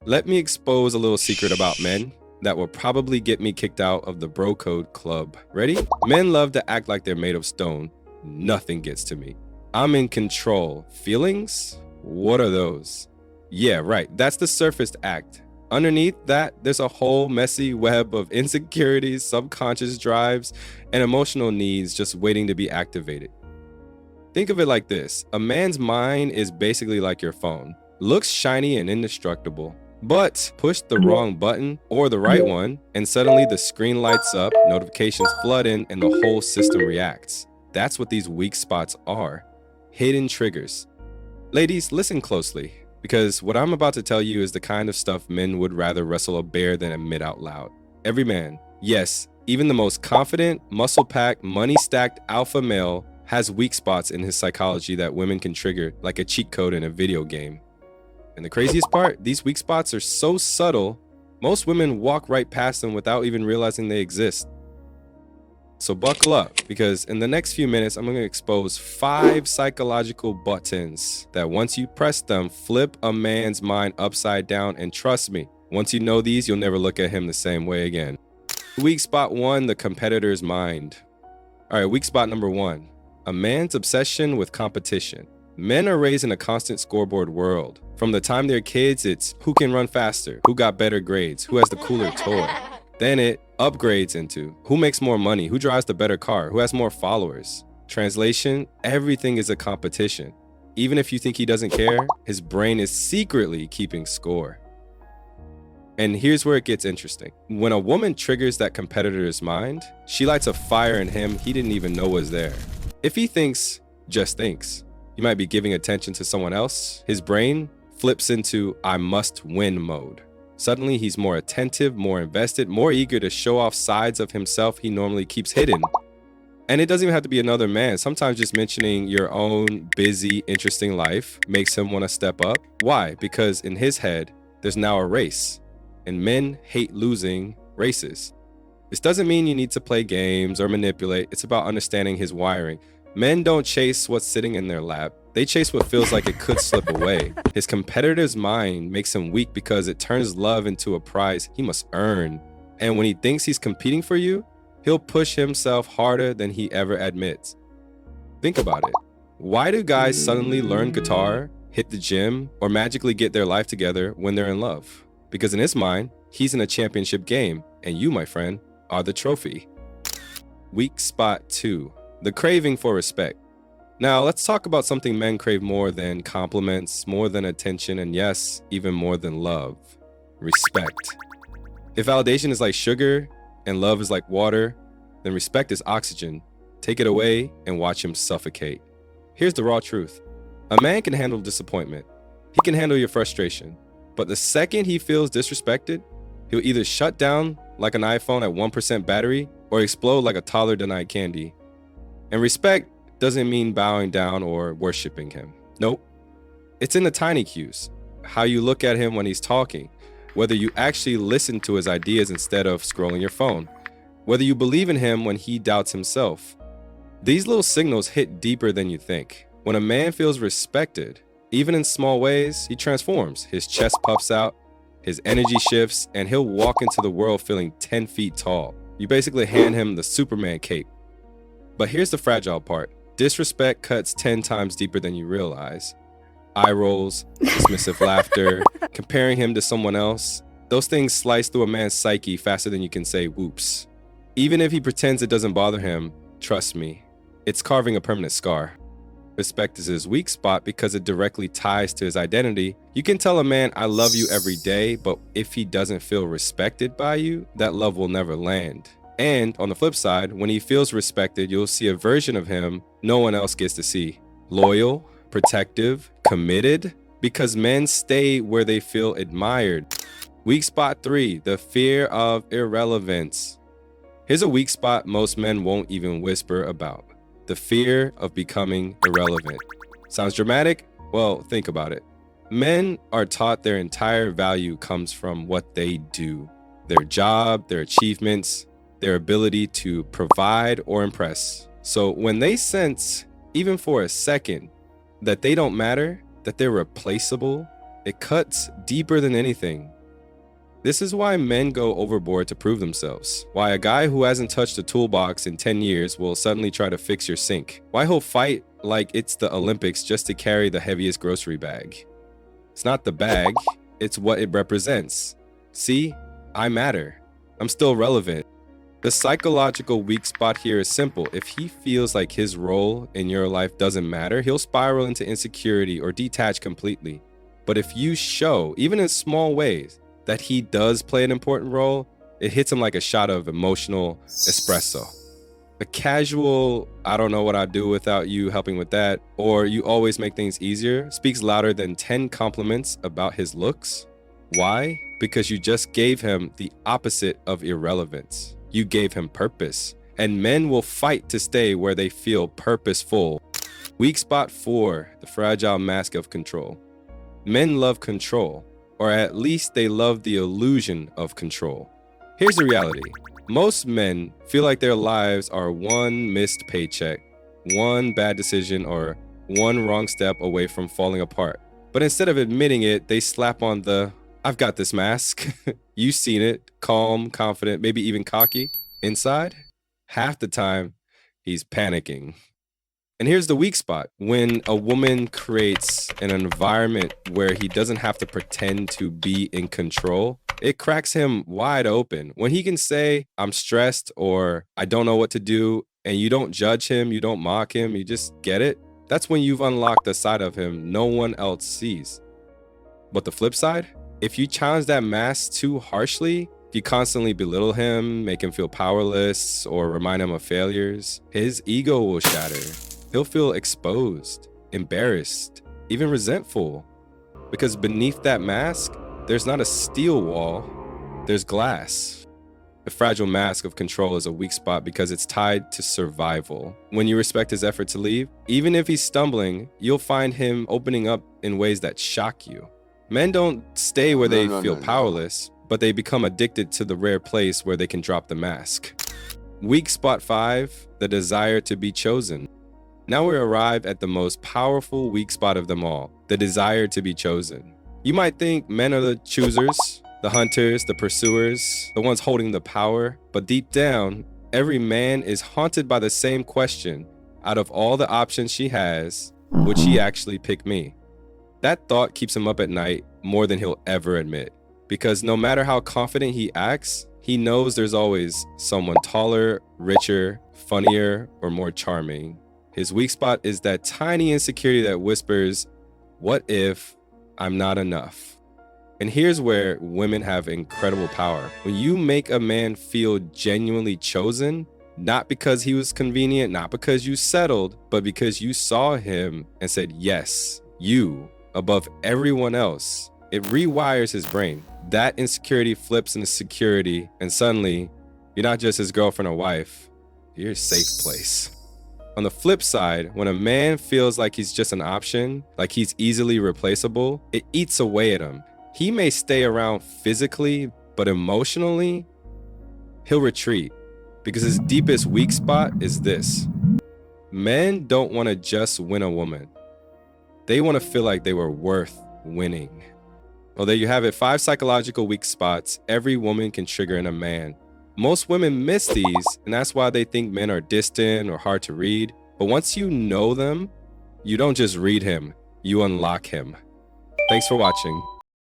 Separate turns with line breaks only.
Let me expose a little secret about men that will probably get me kicked out of the bro code club. Ready? Men love to act like they're made of stone. Nothing gets to me. I'm in control. Feelings? What are those? Yeah, right. That's the surface act. Underneath that, there's a whole messy web of insecurities, subconscious drives, and emotional needs just waiting to be activated. Think of it like this. A man's mind is basically like your phone. Looks shiny and indestructible, but push the wrong button or the right one, and suddenly the screen lights up, notifications flood in, and the whole system reacts. That's what these weak spots are. Hidden triggers. Ladies, listen closely, because what I'm about to tell you is the kind of stuff men would rather wrestle a bear than admit out loud. Every man, yes, even the most confident, muscle-packed, money-stacked alpha male has weak spots in his psychology that women can trigger like a cheat code in a video game. And the craziest part, these weak spots are so subtle, most women walk right past them without even realizing they exist. So buckle up, because in the next few minutes, I'm going to expose 5 psychological buttons that once you press them, flip a man's mind upside down. And trust me, once you know these, you'll never look at him the same way again. Weak spot 1, the competitor's mind. All right, weak spot number 1, a man's obsession with competition. Men are raised in a constant scoreboard world. From the time they're kids, it's who can run faster, who got better grades, who has the cooler toy. Then it upgrades into who makes more money, who drives the better car, who has more followers. Translation, everything is a competition. Even if you think he doesn't care, his brain is secretly keeping score. And here's where it gets interesting. When a woman triggers that competitor's mind, she lights a fire in him he didn't even know was there. If he thinks, just thinks, you might be giving attention to someone else, his brain flips into I must win mode. Suddenly, he's more attentive, more invested, more eager to show off sides of himself he normally keeps hidden. And it doesn't even have to be another man. Sometimes just mentioning your own busy, interesting life makes him want to step up. Why? Because in his head, there's now a race. And men hate losing races. This doesn't mean you need to play games or manipulate. It's about understanding his wiring. Men don't chase what's sitting in their lap. They chase what feels like it could slip away. His competitor's mind makes him weak because it turns love into a prize he must earn. And when he thinks he's competing for you, he'll push himself harder than he ever admits. Think about it. Why do guys suddenly learn guitar, hit the gym, or magically get their life together when they're in love? Because in his mind, he's in a championship game, and you, my friend, are the trophy. Weak spot 2, the craving for respect. Now, let's talk about something men crave more than compliments, more than attention, and yes, even more than love: respect. If validation is like sugar and love is like water, then respect is oxygen. Take it away and watch him suffocate. Here's the raw truth. A man can handle disappointment. He can handle your frustration. But the second he feels disrespected, he'll either shut down like an iPhone at 1% battery or explode like a toddler denied candy. And respect doesn't mean bowing down or worshiping him. Nope. It's in the tiny cues. How you look at him when he's talking, whether you actually listen to his ideas instead of scrolling your phone, whether you believe in him when he doubts himself. These little signals hit deeper than you think. When a man feels respected, even in small ways, he transforms. His chest puffs out, his energy shifts, and he'll walk into the world feeling 10 feet tall. You basically hand him the Superman cape. But here's the fragile part. Disrespect cuts 10 times deeper than you realize. Eye rolls, dismissive laughter, comparing him to someone else. Those things slice through a man's psyche faster than you can say whoops. Even if he pretends it doesn't bother him, trust me, it's carving a permanent scar. Respect is his weak spot because it directly ties to his identity. You can tell a man, I love you every day, but if he doesn't feel respected by you, that love will never land. And on the flip side, when he feels respected, you'll see a version of him no one else gets to see. Loyal, protective, committed, because men stay where they feel admired. Weak spot 3, the fear of irrelevance. Here's a weak spot most men won't even whisper about: the fear of becoming irrelevant. Sounds dramatic? Well, think about it. Men are taught their entire value comes from what they do, their job, their achievements, their ability to provide or impress. So when they sense, even for a second, that they don't matter, that they're replaceable, it cuts deeper than anything. This is why men go overboard to prove themselves. Why a guy who hasn't touched a toolbox in 10 years will suddenly try to fix your sink. Why he'll fight like it's the Olympics just to carry the heaviest grocery bag. It's not the bag, it's what it represents. See, I matter. I'm still relevant. The psychological weak spot here is simple. If he feels like his role in your life doesn't matter, he'll spiral into insecurity or detach completely. But if you show, even in small ways, that he does play an important role, it hits him like a shot of emotional espresso. A casual, I don't know what I'd do without you helping with that, or you always make things easier, speaks louder than 10 compliments about his looks. Why? Because you just gave him the opposite of irrelevance. You gave him purpose. And men will fight to stay where they feel purposeful. Weak spot 4, the fragile mask of control. Men love control, or at least they love the illusion of control. Here's the reality. Most men feel like their lives are one missed paycheck, one bad decision, or one wrong step away from falling apart. But instead of admitting it, they slap on the "I've got this" mask. You've seen it, calm, confident, maybe even cocky. Inside, half the time, he's panicking. And here's the weak spot. When a woman creates an environment where he doesn't have to pretend to be in control, it cracks him wide open. When he can say, "I'm stressed," or "I don't know what to do," and you don't judge him, you don't mock him, you just get it, that's when you've unlocked a side of him no one else sees. But the flip side, if you challenge that mask too harshly, if you constantly belittle him, make him feel powerless, or remind him of failures, his ego will shatter. He'll feel exposed, embarrassed, even resentful. Because beneath that mask, there's not a steel wall, there's glass. The fragile mask of control is a weak spot because it's tied to survival. When you respect his effort to leave, even if he's stumbling, you'll find him opening up in ways that shock you. Men don't stay where they feel powerless, but they become addicted to the rare place where they can drop the mask. Weak spot 5, the desire to be chosen. Now we arrive at the most powerful weak spot of them all, the desire to be chosen. You might think men are the choosers, the hunters, the pursuers, the ones holding the power, but deep down, every man is haunted by the same question. Out of all the options she has, would she actually pick me? That thought keeps him up at night more than he'll ever admit. Because no matter how confident he acts, he knows there's always someone taller, richer, funnier, or more charming. His weak spot is that tiny insecurity that whispers, "What if I'm not enough?" And here's where women have incredible power. When you make a man feel genuinely chosen, not because he was convenient, not because you settled, but because you saw him and said, "Yes, you," above everyone else, it rewires his brain. That insecurity flips into security, and suddenly, you're not just his girlfriend or wife, you're a safe place. On the flip side, when a man feels like he's just an option, like he's easily replaceable, it eats away at him. He may stay around physically, but emotionally, he'll retreat. Because his deepest weak spot is this. Men don't want to just win a woman. They want to feel like they were worth winning. Well, there you have it. 5 psychological weak spots every woman can trigger in a man. Most women miss these, and that's why they think men are distant or hard to read. But once you know them, you don't just read him, you unlock him. Thanks for watching.